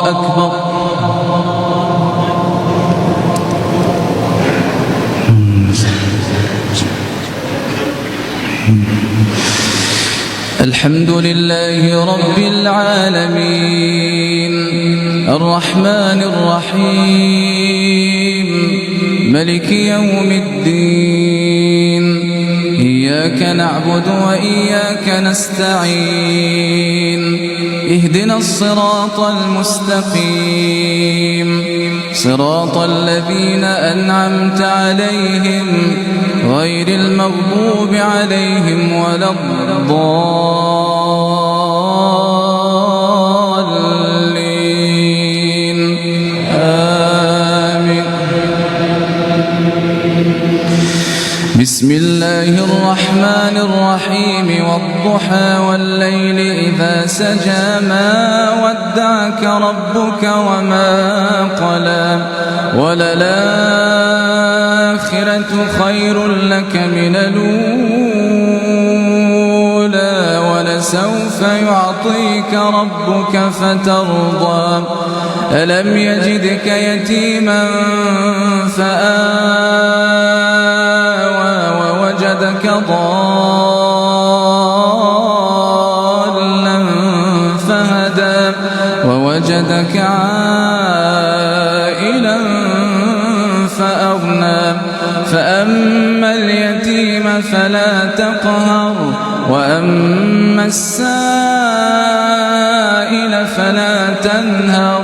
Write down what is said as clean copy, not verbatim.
أكبر. الحمد لله رب العالمين الرحمن الرحيم ملك يوم الدين إياك نعبد وإياك نستعين اهدنا الصراط المستقيم صراط الذين أنعمت عليهم غير المغضوب عليهم ولا الضالين آمين. بسم الله الرحمن الرحيم والضحى والليل إذا سجى ما ودعك ربك وما قلى وللآخرة خير لك من الأولى ولسوف يعطيك ربك فترضى ألم يجدك يتيما فآوى ووجدك ضالا فهدى ووجدك عائلا فأغنى فأما اليتيم فلا تقهر وأما السائل فلا تنهر